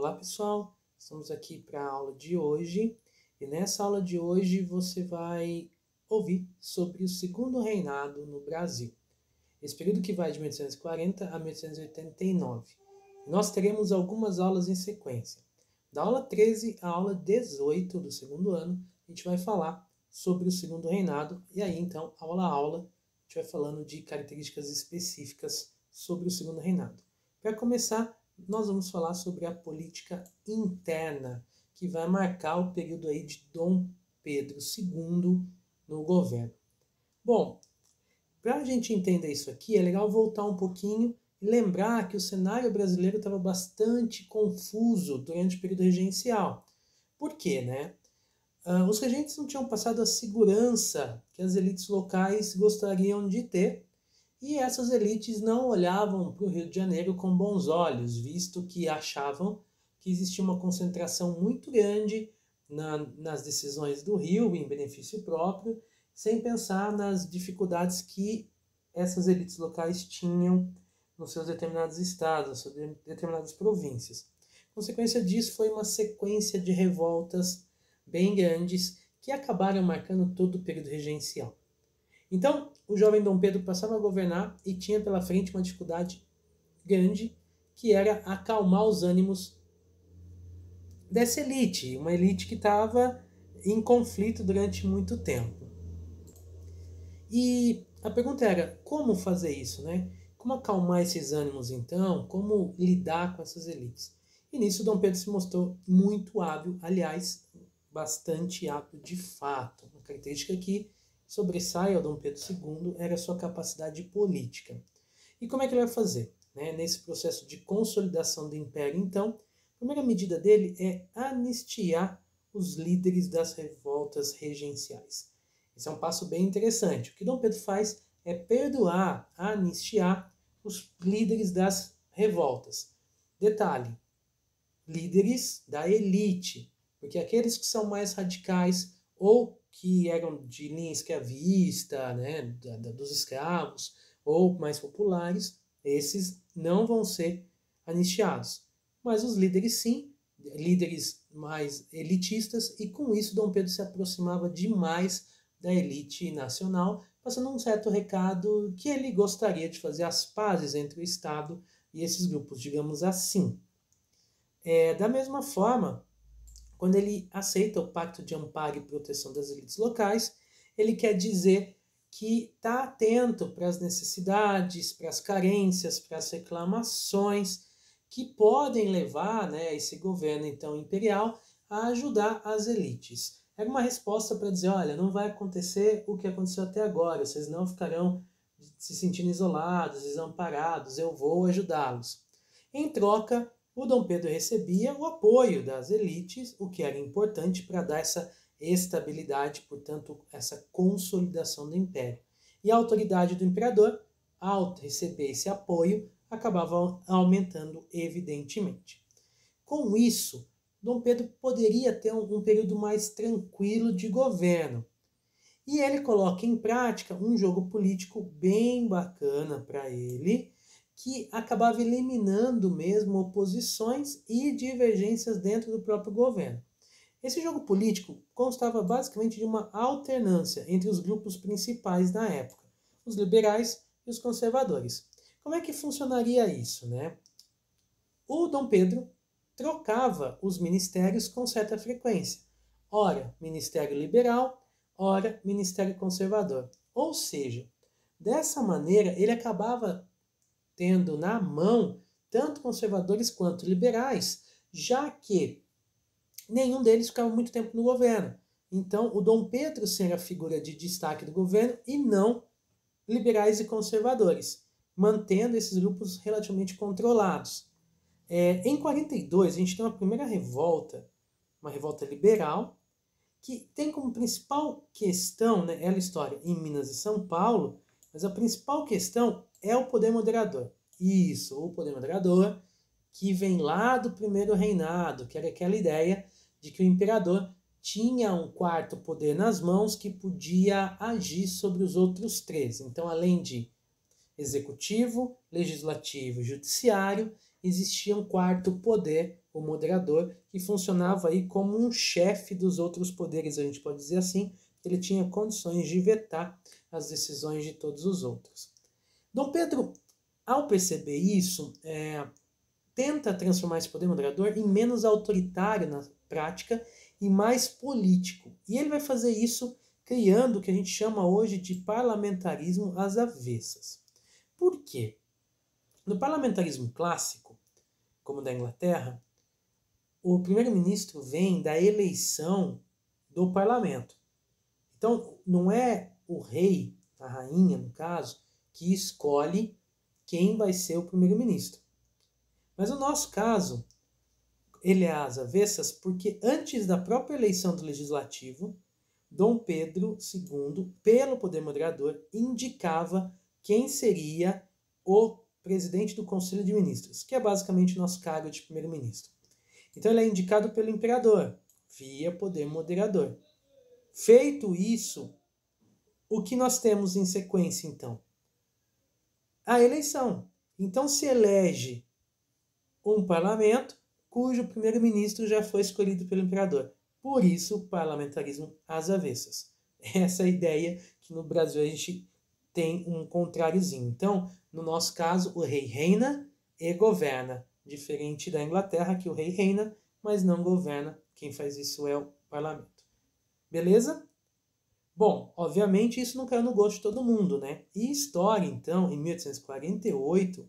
Olá pessoal, estamos aqui para a aula de hoje e nessa aula de hoje você vai ouvir sobre o segundo reinado no Brasil. Esse período que vai de 1840 a 1889. Nós teremos algumas aulas em sequência. Da aula 13 à aula 18 do segundo ano, a gente vai falar sobre o segundo reinado e aí então, aula a aula, a gente vai falando de características específicas sobre o segundo reinado. Para começar, nós vamos falar sobre a política interna, que vai marcar o período aí de Dom Pedro II no governo. Bom, para a gente entender isso aqui, é legal voltar um pouquinho e lembrar que o cenário brasileiro estava bastante confuso durante o período regencial. Por quê, né? Os regentes não tinham passado a segurança que as elites locais gostariam de ter, e essas elites não olhavam para o Rio de Janeiro com bons olhos, visto que achavam que existia uma concentração muito grande nas decisões do Rio, em benefício próprio, sem pensar nas dificuldades que essas elites locais tinham nos seus determinados estados, nas suas determinadas províncias. A consequência disso foi uma sequência de revoltas bem grandes que acabaram marcando todo o período regencial. Então, o jovem Dom Pedro passava a governar e tinha pela frente uma dificuldade grande, que era acalmar os ânimos dessa elite, uma elite que estava em conflito durante muito tempo. E a pergunta era, como fazer isso, né? Como acalmar esses ânimos, então? Como lidar com essas elites? E nisso Dom Pedro se mostrou muito hábil, aliás, bastante hábil de fato. Uma característica que sobressai ao Dom Pedro II era a sua capacidade política. E como é que ele vai fazer? Nesse processo de consolidação do império, então, a primeira medida dele é anistiar os líderes das revoltas regenciais. Esse é um passo bem interessante. O que Dom Pedro faz é perdoar, anistiar os líderes das revoltas. Detalhe, líderes da elite, porque aqueles que são mais radicais ou que eram de linha escravista, né, dos escravos, ou mais populares, esses não vão ser anistiados. Mas os líderes sim, líderes mais elitistas, e com isso Dom Pedro se aproximava demais da elite nacional, passando um certo recado que ele gostaria de fazer as pazes entre o Estado e esses grupos, digamos assim. Da mesma forma, quando ele aceita o Pacto de Amparo e Proteção das Elites Locais, ele quer dizer que está atento para as necessidades, para as carências, para as reclamações que podem levar esse governo então imperial a ajudar as elites. Era uma resposta para dizer, olha, não vai acontecer o que aconteceu até agora, vocês não ficarão se sentindo isolados, desamparados, eu vou ajudá-los. Em troca, o Dom Pedro recebia o apoio das elites, o que era importante para dar essa estabilidade, portanto, essa consolidação do império. E a autoridade do imperador, ao receber esse apoio, acabava aumentando evidentemente. Com isso, Dom Pedro poderia ter um período mais tranquilo de governo. E ele coloca em prática um jogo político bem bacana para ele, que acabava eliminando mesmo oposições e divergências dentro do próprio governo. Esse jogo político constava basicamente de uma alternância entre os grupos principais da época, os liberais e os conservadores. Como é que funcionaria isso, né? O Dom Pedro trocava os ministérios com certa frequência. Ora, ministério liberal, ora, ministério conservador. Ou seja, dessa maneira ele acabava tendo na mão tanto conservadores quanto liberais, já que nenhum deles ficava muito tempo no governo. Então, o Dom Pedro seria a figura de destaque do governo e não liberais e conservadores, mantendo esses grupos relativamente controlados. Em 42, a gente tem uma primeira revolta, uma revolta liberal, que tem como principal questão, é a história em Minas e São Paulo, mas a principal questão é o poder moderador. Isso, o poder moderador, que vem lá do primeiro reinado, que era aquela ideia de que o imperador tinha um quarto poder nas mãos que podia agir sobre os outros três. Então, além de executivo, legislativo e judiciário, existia um quarto poder o moderador, que funcionava aí como um chefe dos outros poderes, a gente pode dizer assim. Ele tinha condições de vetar as decisões de todos os outros. Dom Pedro, ao perceber isso, tenta transformar esse poder moderador em menos autoritário na prática e mais político. E ele vai fazer isso criando o que a gente chama hoje de parlamentarismo às avessas. Por quê? No parlamentarismo clássico, como o da Inglaterra, o primeiro-ministro vem da eleição do parlamento. Então, não é o rei, a rainha, no caso, que escolhe quem vai ser o primeiro-ministro. Mas no nosso caso, ele é às avessas porque antes da própria eleição do legislativo, Dom Pedro II, pelo poder moderador, indicava quem seria o presidente do Conselho de Ministros, que é basicamente o nosso cargo de primeiro-ministro. Então ele é indicado pelo imperador, via poder moderador. Feito isso, o que nós temos em sequência, então? A eleição. Então se elege um parlamento cujo primeiro-ministro já foi escolhido pelo imperador. Por isso, o parlamentarismo às avessas. Essa é a ideia que no Brasil a gente tem um contráriozinho. Então, no nosso caso, o rei reina e governa. Diferente da Inglaterra, que o rei reina, mas não governa. Quem faz isso é o parlamento. Beleza? Bom, obviamente isso não caiu no gosto de todo mundo, né? E história, então, em 1848,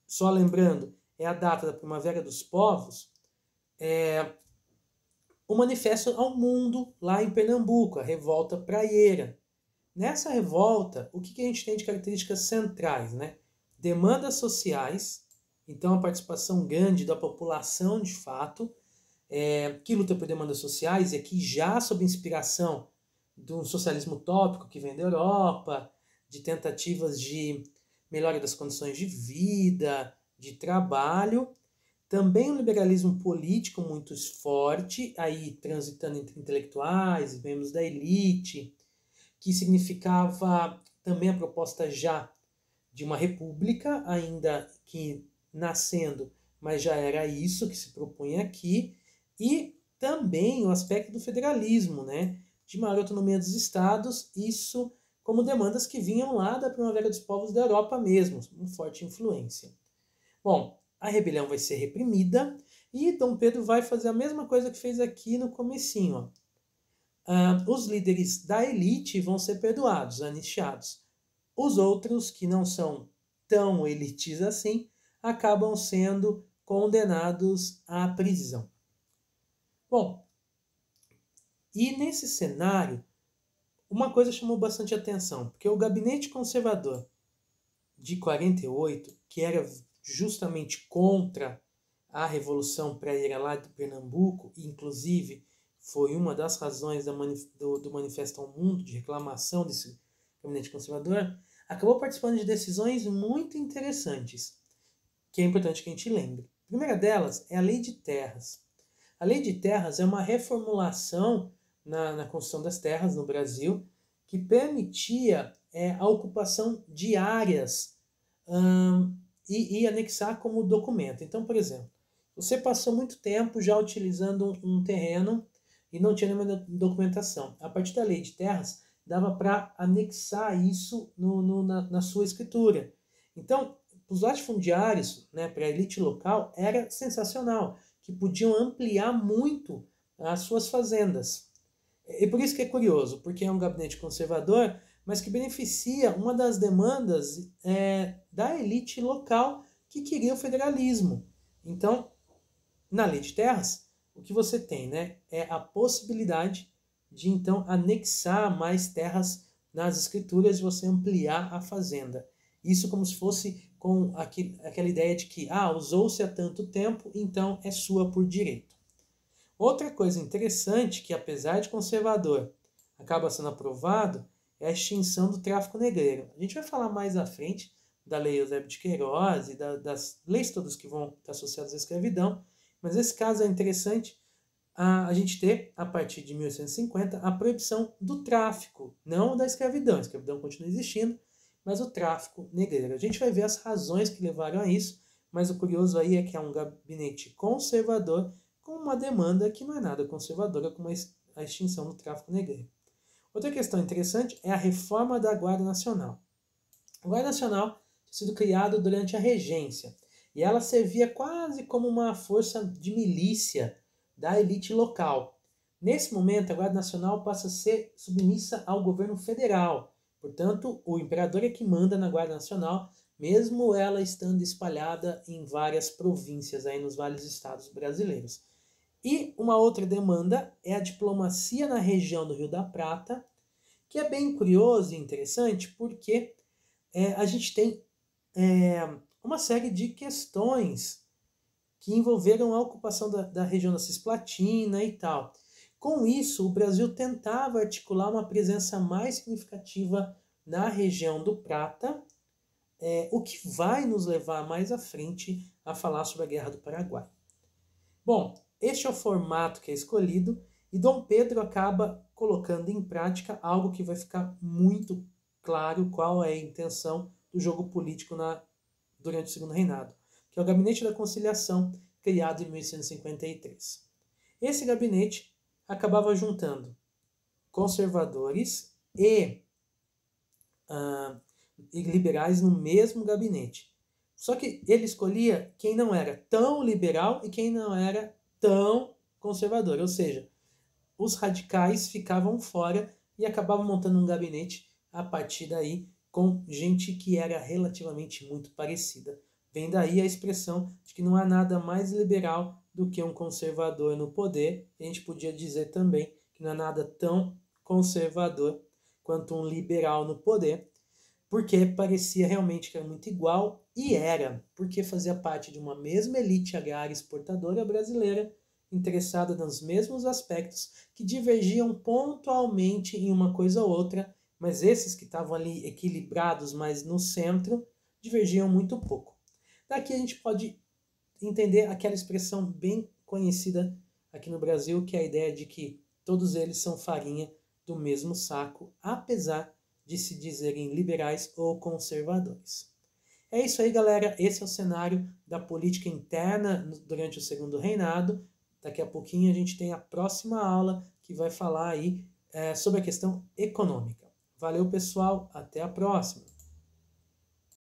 só lembrando, é a data da Primavera dos Povos, o Manifesto ao Mundo lá em Pernambuco, a Revolta Praieira. Nessa revolta, o que a gente tem de características centrais, né? Demandas sociais, então a participação grande da população de fato, que luta por demandas sociais, e aqui já sob inspiração do socialismo utópico que vem da Europa, de tentativas de melhora das condições de vida, de trabalho. Também um liberalismo político muito forte, aí transitando entre intelectuais, membros da elite, que significava também a proposta já de uma república, ainda que nascendo, mas já era isso que se propunha aqui, e também o aspecto do federalismo, né? De maior autonomia dos estados, isso como demandas que vinham lá da Primavera dos Povos da Europa mesmo, uma forte influência. Bom, a rebelião vai ser reprimida e Dom Pedro vai fazer a mesma coisa que fez aqui no comecinho. Os líderes da elite vão ser perdoados, anistiados. Os outros, que não são tão elites assim, acabam sendo condenados à prisão. Bom, e nesse cenário, uma coisa chamou bastante atenção, porque o gabinete conservador de 48, que era justamente contra a Revolução Praieira lá de Pernambuco, inclusive foi uma das razões do Manifesto ao Mundo, de reclamação desse gabinete conservador, acabou participando de decisões muito interessantes, que é importante que a gente lembre. A primeira delas é a Lei de Terras. A Lei de Terras é uma reformulação na construção das terras no Brasil, que permitia a ocupação de áreas e anexar como documento. Então, por exemplo, você passou muito tempo já utilizando um terreno e não tinha nenhuma documentação. A partir da Lei de Terras, dava para anexar isso na sua escritura. Então, os latifundiários, né, para a elite local, era sensacional, que podiam ampliar muito as suas fazendas. E por isso que é curioso, porque é um gabinete conservador, mas que beneficia uma das demandas da elite local que queria o federalismo. Então, na Lei de Terras, o que você tem, né, é a possibilidade de, então, anexar mais terras nas escrituras e você ampliar a fazenda. Isso como se fosse com aquela ideia de que, usou-se há tanto tempo, então é sua por direito. Outra coisa interessante, que apesar de conservador, acaba sendo aprovado, é a extinção do tráfico negreiro. A gente vai falar mais à frente da Lei Eusébio de Queiroz e das leis todas que vão estar associadas à escravidão, mas nesse caso é interessante a gente ter, a partir de 1850, a proibição do tráfico, não da escravidão. A escravidão continua existindo, mas o tráfico negreiro. A gente vai ver as razões que levaram a isso, mas o curioso aí é que é um gabinete conservador com uma demanda que não é nada conservadora, como a extinção do tráfico negreiro. Outra questão interessante é a reforma da Guarda Nacional. A Guarda Nacional tinha sido criada durante a regência e ela servia quase como uma força de milícia da elite local. Nesse momento, a Guarda Nacional passa a ser submissa ao governo federal. Portanto, o imperador é que manda na Guarda Nacional, mesmo ela estando espalhada em várias províncias aí nos vários estados brasileiros. E uma outra demanda é a diplomacia na região do Rio da Prata, que é bem curioso e interessante porque a gente tem uma série de questões que envolveram a ocupação da região da Cisplatina e tal. Com isso, o Brasil tentava articular uma presença mais significativa na região do Prata, o que vai nos levar mais à frente a falar sobre a Guerra do Paraguai. Bom, este é o formato que é escolhido e Dom Pedro acaba colocando em prática algo que vai ficar muito claro qual é a intenção do jogo político durante o Segundo Reinado, que é o Gabinete da Conciliação, criado em 1853. Esse gabinete acabava juntando conservadores e liberais no mesmo gabinete. Só que ele escolhia quem não era tão liberal e quem não era tão conservador, ou seja, os radicais ficavam fora e acabavam montando um gabinete a partir daí com gente que era relativamente muito parecida. Vem daí a expressão de que não há nada mais liberal do que um conservador no poder. A gente podia dizer também que não há nada tão conservador quanto um liberal no poder, porque parecia realmente que era muito igual, e era, porque fazia parte de uma mesma elite agrária exportadora brasileira, interessada nos mesmos aspectos, que divergiam pontualmente em uma coisa ou outra, mas esses que estavam ali equilibrados, mas no centro, divergiam muito pouco. Daqui a gente pode entender aquela expressão bem conhecida aqui no Brasil, que é a ideia de que todos eles são farinha do mesmo saco, apesar de se dizerem liberais ou conservadores. É isso aí, galera. Esse é o cenário da política interna durante o Segundo Reinado. Daqui a pouquinho a gente tem a próxima aula que vai falar aí sobre a questão econômica. Valeu, pessoal. Até a próxima.